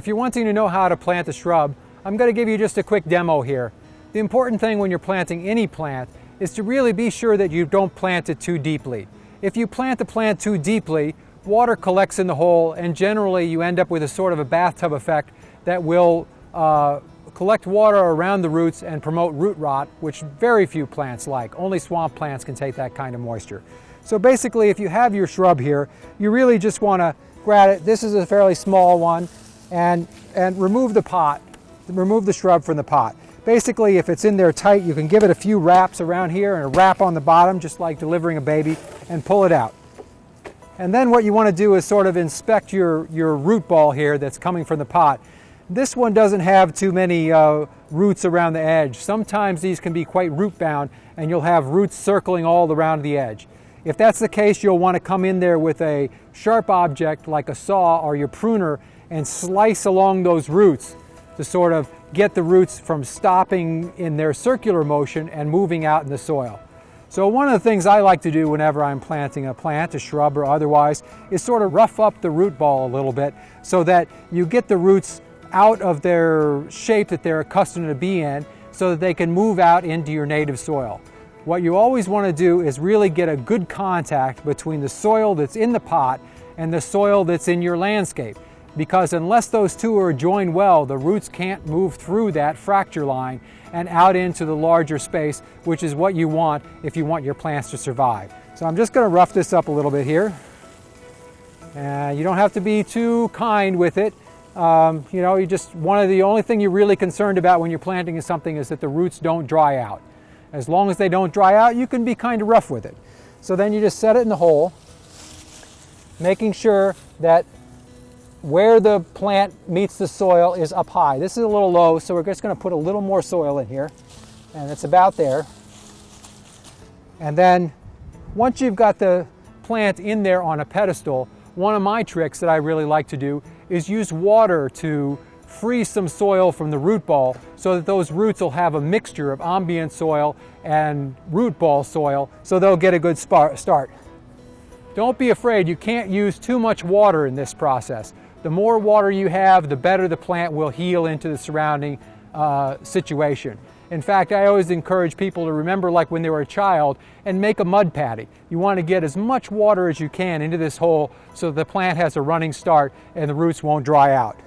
If you're wanting to know how to plant a shrub, I'm going to give you just a quick demo here. The important thing when you're planting any plant is to really be sure that you don't plant it too deeply. If you plant the plant too deeply, water collects in the hole, and generally you end up with a sort of a bathtub effect that will collect water around the roots and promote root rot, which very few plants like. Only swamp plants can take that kind of moisture. So basically, if you have your shrub here, you really just want to grab it. This is a fairly small one, and remove the pot, remove the shrub from the pot. Basically, if it's in there tight, you can give it a few wraps around here and a wrap on the bottom, just like delivering a baby, and pull it out. And then what you want to do is sort of inspect your root ball here that's coming from the pot. This one doesn't have too many roots around the edge. Sometimes these can be quite root bound, and you'll have roots circling all around the edge. If that's the case, you'll want to come in there with a sharp object like a saw or your pruner and slice along those roots to sort of get the roots from stopping in their circular motion and moving out in the soil. So one of the things I like to do whenever I'm planting a plant, a shrub or otherwise, is sort of rough up the root ball a little bit so that you get the roots out of their shape that they're accustomed to be in so that they can move out into your native soil. What you always want to do is really get a good contact between the soil that's in the pot and the soil that's in your landscape, because unless those two are joined well, the roots can't move through that fracture line and out into the larger space, which is what you want if you want your plants to survive. So I'm just going to rough this up a little bit here. You don't have to be too kind with it. You know, the only thing you're really concerned about when you're planting something is that the roots don't dry out. As long as they don't dry out, you can be kind of rough with it. So then you just set it in the hole, making sure that where the plant meets the soil is up high. This is a little low, so we're just going to put a little more soil in here, and it's about there. And then once you've got the plant in there on a pedestal, one of my tricks that I really like to do is use water to free some soil from the root ball so that those roots will have a mixture of ambient soil and root ball soil, so they'll get a good start. Don't be afraid, you can't use too much water in this process. The more water you have, the better the plant will heal into the surrounding situation. In fact, I always encourage people to remember like when they were a child and make a mud patty. You want to get as much water as you can into this hole so the plant has a running start and the roots won't dry out.